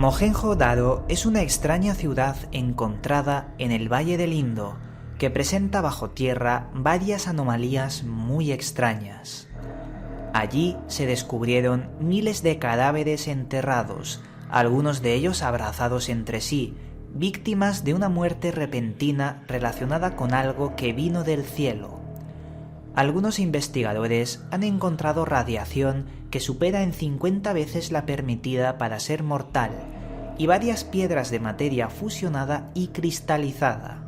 Mohenjo-Daro es una extraña ciudad encontrada en el Valle del Indo, que presenta bajo tierra varias anomalías muy extrañas. Allí se descubrieron miles de cadáveres enterrados, algunos de ellos abrazados entre sí, víctimas de una muerte repentina relacionada con algo que vino del cielo. Algunos investigadores han encontrado radiación que supera en 50 veces la permitida para ser mortal, y varias piedras de materia fusionada y cristalizada.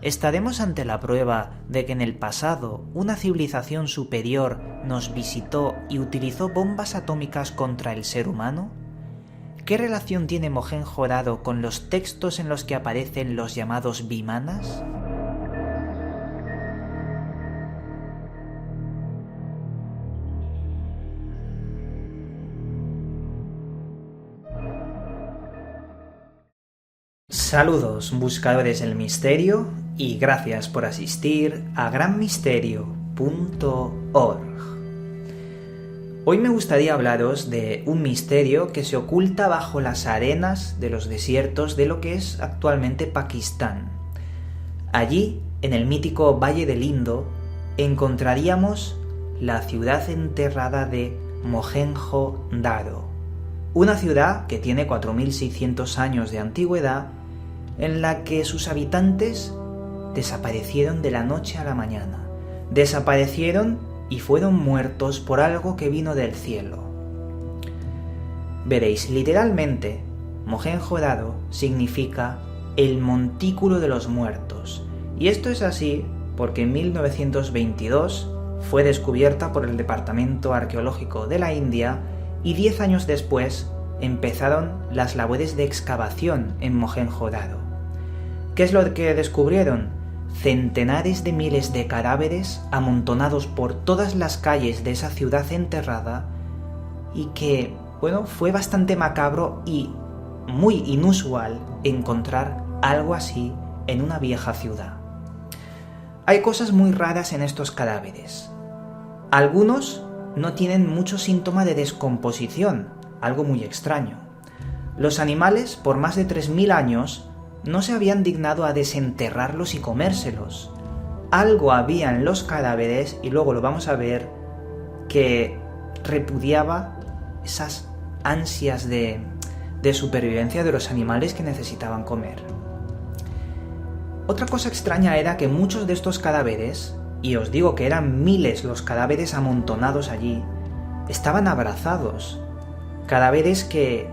¿Estaremos ante la prueba de que en el pasado una civilización superior nos visitó y utilizó bombas atómicas contra el ser humano? ¿Qué relación tiene Mohenjo-Daro con los textos en los que aparecen los llamados vimanas? Saludos, buscadores del misterio, y gracias por asistir a granmisterio.org. Hoy me gustaría hablaros de un misterio que se oculta bajo las arenas de los desiertos de lo que es actualmente Pakistán. Allí, en el mítico Valle del Indo, encontraríamos la ciudad enterrada de Mohenjo-Daro, una ciudad que tiene 4.600 años de antigüedad, en la que sus habitantes desaparecieron de la noche a la mañana. Desaparecieron y fueron muertos por algo que vino del cielo. Veréis, literalmente, Mohenjo-Daro significa el montículo de los muertos. Y esto es así porque en 1922 fue descubierta por el Departamento Arqueológico de la India y 10 años después empezaron las labores de excavación en Mohenjo-Daro. ¿Qué es lo que descubrieron? Centenares de miles de cadáveres amontonados por todas las calles de esa ciudad enterrada, y que, fue bastante macabro y muy inusual encontrar algo así en una vieja ciudad. Hay cosas muy raras en estos cadáveres. Algunos no tienen mucho síntoma de descomposición, algo muy extraño. Los animales, por más de 3.000 años, no se habían dignado a desenterrarlos y comérselos. Algo había en los cadáveres, y luego lo vamos a ver, que repudiaba esas ansias de supervivencia de los animales que necesitaban comer. Otra cosa extraña era que muchos de estos cadáveres, y os digo que eran miles los cadáveres amontonados allí, estaban abrazados. Cadáveres que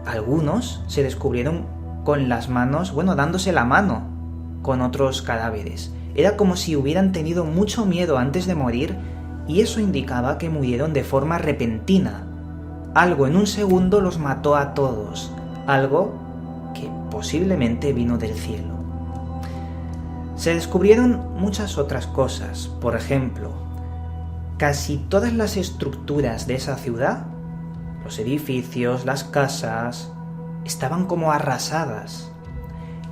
algunos se descubrieron con las manos, dándose la mano con otros cadáveres. Era como si hubieran tenido mucho miedo antes de morir, y eso indicaba que murieron de forma repentina. Algo en un segundo los mató a todos, algo que posiblemente vino del cielo. Se descubrieron muchas otras cosas. Por ejemplo, casi todas las estructuras de esa ciudad, los edificios, las casas, estaban como arrasadas.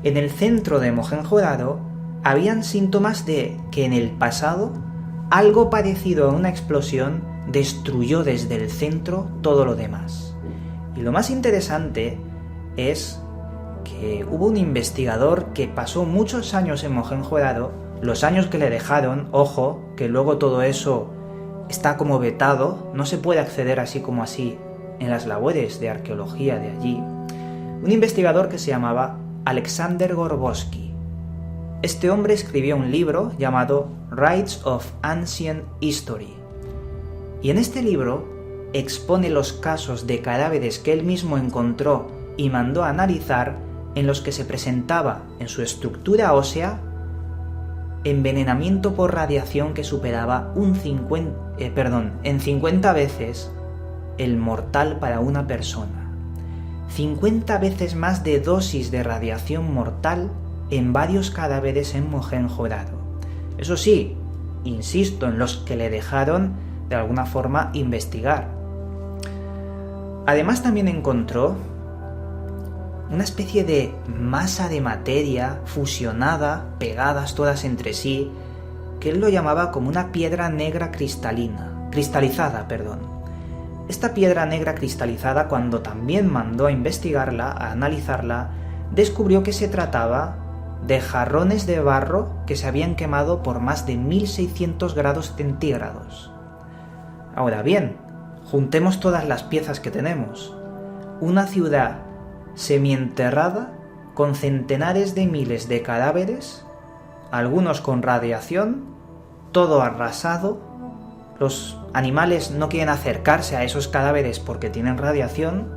En el centro de Mohenjo-Daro habían síntomas de que en el pasado algo parecido a una explosión destruyó desde el centro todo lo demás. Y lo más interesante es que hubo un investigador que pasó muchos años en Mohenjo-Daro, los años que le dejaron, ojo, que luego todo eso está como vetado, no se puede acceder así como así en las labores de arqueología de allí. Un investigador que se llamaba Alexander Gorbowski. Este hombre escribió un libro llamado Rites of Ancient History, y en este libro expone los casos de cadáveres que él mismo encontró y mandó a analizar, en los que se presentaba en su estructura ósea envenenamiento por radiación que superaba en 50 veces el mortal para una persona. 50 veces más de dosis de radiación mortal en varios cadáveres en Mohenjo-Daro. Eso sí, insisto, en los que le dejaron de alguna forma investigar. Además, también encontró una especie de masa de materia fusionada, pegadas todas entre sí, que él lo llamaba como una piedra negra cristalizada. Esta piedra negra cristalizada, cuando también mandó a investigarla, a analizarla, descubrió que se trataba de jarrones de barro que se habían quemado por más de 1600 grados centígrados. Ahora bien, juntemos todas las piezas que tenemos. Una ciudad semienterrada con centenares de miles de cadáveres, algunos con radiación, todo arrasado. Los animales no quieren acercarse a esos cadáveres porque tienen radiación,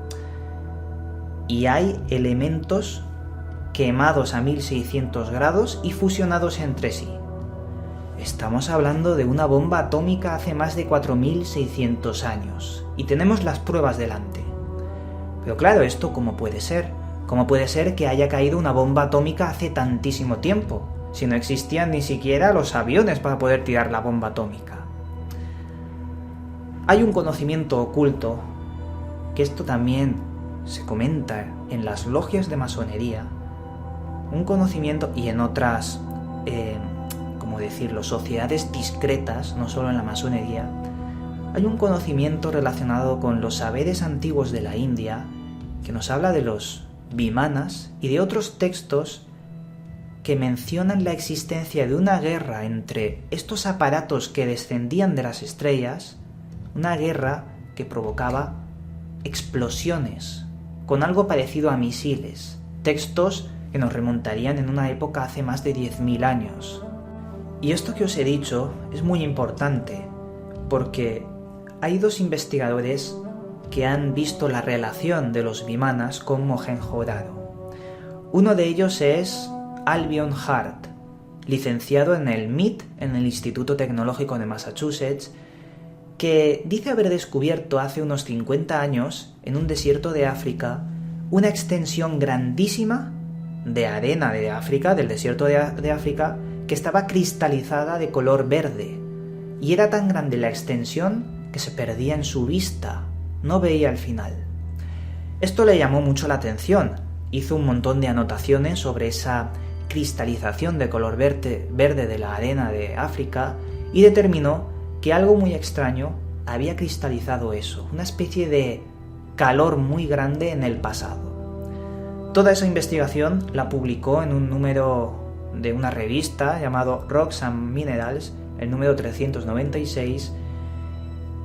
y hay elementos quemados a 1600 grados y fusionados entre sí. Estamos hablando de una bomba atómica hace más de 4600 años, y tenemos las pruebas delante. Pero claro, ¿esto cómo puede ser? ¿Cómo puede ser que haya caído una bomba atómica hace tantísimo tiempo, si no existían ni siquiera los aviones para poder tirar la bomba atómica? Hay un conocimiento oculto, que esto también se comenta en las logias de masonería, un conocimiento, y en otras, sociedades discretas, no solo en la masonería, hay un conocimiento relacionado con los saberes antiguos de la India, que nos habla de los vimanas y de otros textos que mencionan la existencia de una guerra entre estos aparatos que descendían de las estrellas, una guerra que provocaba explosiones, con algo parecido a misiles, textos que nos remontarían en una época hace más de 10.000 años. Y esto que os he dicho es muy importante, porque hay dos investigadores que han visto la relación de los vimanas con Mohenjo-Daro. Uno de ellos es Albion Hart, licenciado en el MIT, en el Instituto Tecnológico de Massachusetts, que dice haber descubierto hace unos 50 años, en un desierto de África, una extensión grandísima de arena de África, del desierto de África, que estaba cristalizada de color verde. Y era tan grande la extensión que se perdía en su vista, no veía el final. Esto le llamó mucho la atención, hizo un montón de anotaciones sobre esa cristalización de color verde de la arena de África y determinó que algo muy extraño había cristalizado eso, una especie de calor muy grande en el pasado. Toda esa investigación la publicó en un número de una revista llamado Rocks and Minerals, el número 396,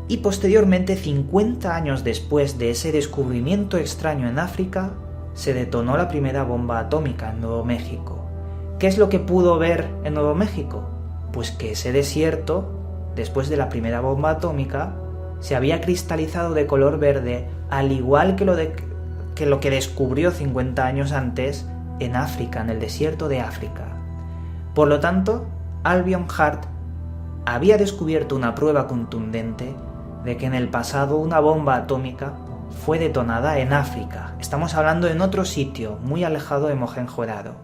y posteriormente, 50 años después de ese descubrimiento extraño en África, se detonó la primera bomba atómica en Nuevo México. ¿Qué es lo que pudo ver en Nuevo México? Pues que ese desierto, después de la primera bomba atómica, se había cristalizado de color verde, al igual que lo que descubrió 50 años antes en África, en el desierto de África. Por lo tanto, Albion Hart había descubierto una prueba contundente de que en el pasado una bomba atómica fue detonada en África. Estamos hablando en otro sitio, muy alejado de Mohenjo-Daro.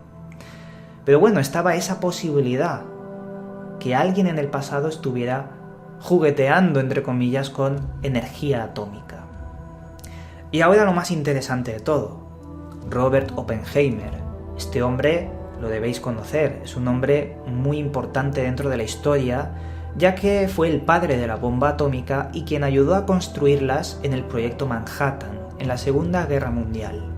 Pero bueno, estaba esa posibilidad, que alguien en el pasado estuviera jugueteando, entre comillas, con energía atómica. Y ahora lo más interesante de todo, Robert Oppenheimer. Este hombre lo debéis conocer, es un hombre muy importante dentro de la historia, ya que fue el padre de la bomba atómica y quien ayudó a construirlas en el proyecto Manhattan, en la Segunda Guerra Mundial.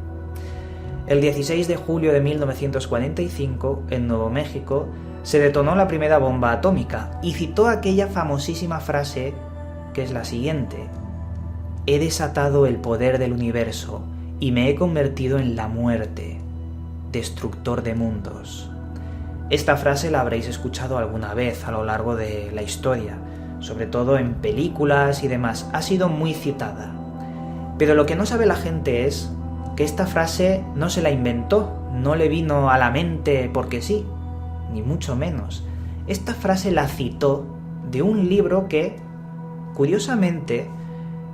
El 16 de julio de 1945, en Nuevo México, se detonó la primera bomba atómica y citó aquella famosísima frase que es la siguiente: «He desatado el poder del universo y me he convertido en la muerte, destructor de mundos». Esta frase la habréis escuchado alguna vez a lo largo de la historia, sobre todo en películas y demás, ha sido muy citada. Pero lo que no sabe la gente es que esta frase no se la inventó, no le vino a la mente porque sí, ni mucho menos. Esta frase la citó de un libro que, curiosamente,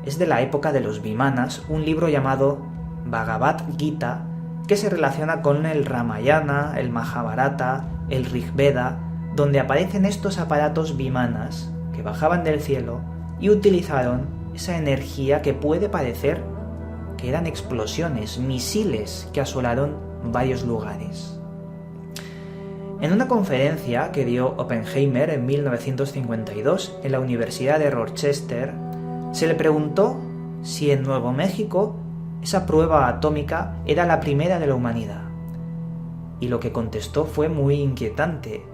es de la época de los vimanas, un libro llamado Bhagavad Gita, que se relaciona con el Ramayana, el Mahabharata, el Rig Veda, donde aparecen estos aparatos vimanas que bajaban del cielo y utilizaron esa energía que puede parecer que eran explosiones, misiles que asolaron varios lugares. En una conferencia que dio Oppenheimer en 1952 en la Universidad de Rochester, se le preguntó si en Nuevo México esa prueba atómica era la primera de la humanidad. Y lo que contestó fue muy inquietante.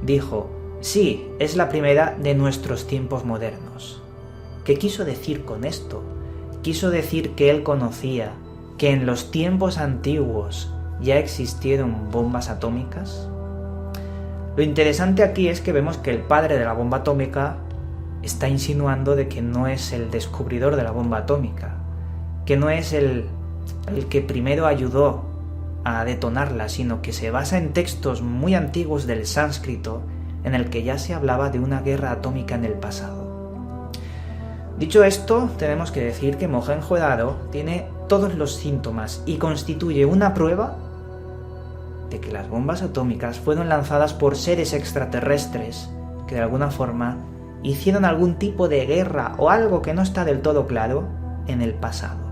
Dijo: sí, es la primera de nuestros tiempos modernos. ¿Qué quiso decir con esto? Quiso decir que él conocía que en los tiempos antiguos ya existieron bombas atómicas. Lo interesante aquí es que vemos que el padre de la bomba atómica está insinuando de que no es el descubridor de la bomba atómica, que no es el que primero ayudó a detonarla, sino que se basa en textos muy antiguos del sánscrito en el que ya se hablaba de una guerra atómica en el pasado. Dicho esto, tenemos que decir que Mohenjo-Daro tiene todos los síntomas y constituye una prueba de que las bombas atómicas fueron lanzadas por seres extraterrestres que de alguna forma hicieron algún tipo de guerra o algo que no está del todo claro en el pasado.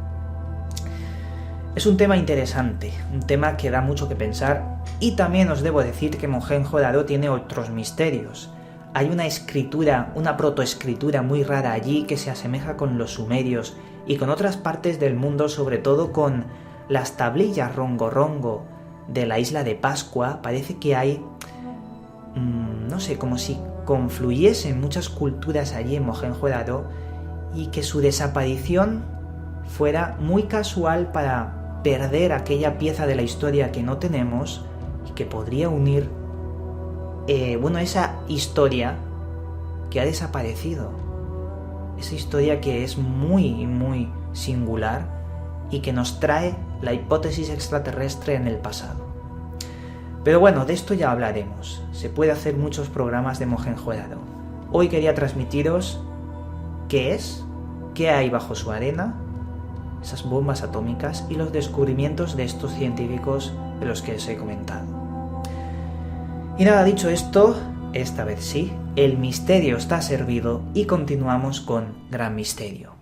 Es un tema interesante, un tema que da mucho que pensar, y también os debo decir que Mohenjo-Daro tiene otros misterios. Hay una escritura, una protoescritura muy rara allí que se asemeja con los sumerios y con otras partes del mundo, sobre todo con las tablillas rongo-rongo de la isla de Pascua. Parece que hay, no sé, como si confluyesen muchas culturas allí en Mohenjo-Daro y que su desaparición fuera muy casual para perder aquella pieza de la historia que no tenemos y que podría unir esa historia que ha desaparecido, esa historia que es muy, muy singular y que nos trae la hipótesis extraterrestre en el pasado. Pero bueno, de esto ya hablaremos. Se puede hacer muchos programas de Mohenjo-Daro. Hoy quería transmitiros qué es, qué hay bajo su arena, esas bombas atómicas y los descubrimientos de estos científicos de los que os he comentado. Y nada, dicho esto, esta vez sí, el misterio está servido y continuamos con Gran Misterio.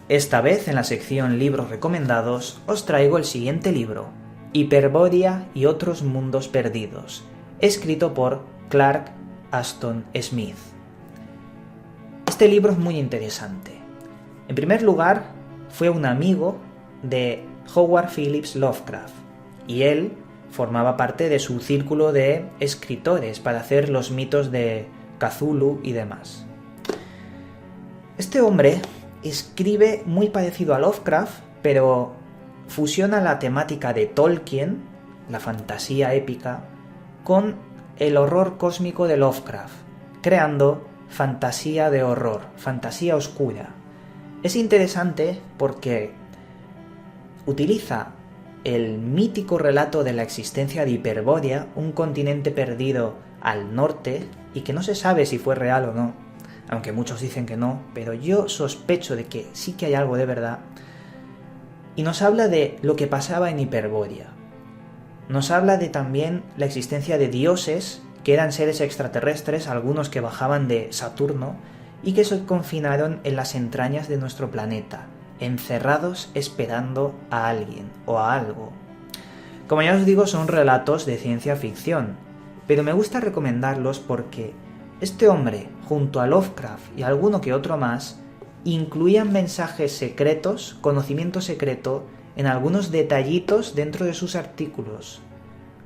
Esta vez, en la sección Libros Recomendados, os traigo el siguiente libro, Hiperbórea y otros mundos perdidos, escrito por Clark Ashton Smith. Este libro es muy interesante. En primer lugar, fue un amigo de Howard Phillips Lovecraft, y él formaba parte de su círculo de escritores para hacer los mitos de Cthulhu y demás. Este hombre escribe muy parecido a Lovecraft, pero fusiona la temática de Tolkien, la fantasía épica, con el horror cósmico de Lovecraft, creando fantasía de horror, fantasía oscura. Es interesante porque utiliza el mítico relato de la existencia de Hiperbórea, un continente perdido al norte y que no se sabe si fue real o no, aunque muchos dicen que no, pero yo sospecho de que sí que hay algo de verdad. Y nos habla de lo que pasaba en Hiperbórea. Nos habla de también la existencia de dioses, que eran seres extraterrestres, algunos que bajaban de Saturno, y que se confinaron en las entrañas de nuestro planeta, encerrados esperando a alguien o a algo. Como ya os digo, son relatos de ciencia ficción, pero me gusta recomendarlos porque este hombre, junto a Lovecraft y alguno que otro más, incluían mensajes secretos, conocimiento secreto, en algunos detallitos dentro de sus artículos.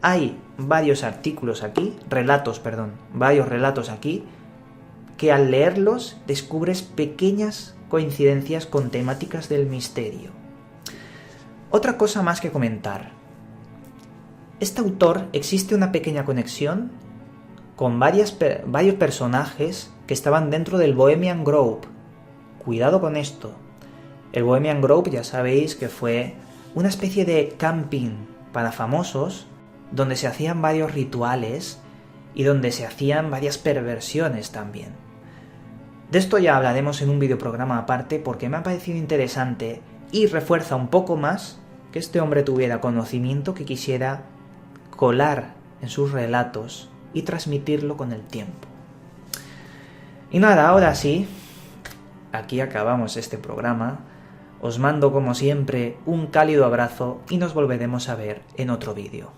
Hay varios artículos aquí, varios relatos aquí, que al leerlos descubres pequeñas coincidencias con temáticas del misterio. Otra cosa más que comentar. Este autor existe una pequeña conexión con varios personajes que estaban dentro del Bohemian Grove. Cuidado con esto. El Bohemian Grove ya sabéis que fue una especie de camping para famosos donde se hacían varios rituales y donde se hacían varias perversiones también. De esto ya hablaremos en un videoprograma aparte porque me ha parecido interesante y refuerza un poco más que este hombre tuviera conocimiento que quisiera colar en sus relatos y transmitirlo con el tiempo. Y nada, ahora sí, aquí acabamos este programa. Os mando como siempre un cálido abrazo y nos volveremos a ver en otro vídeo.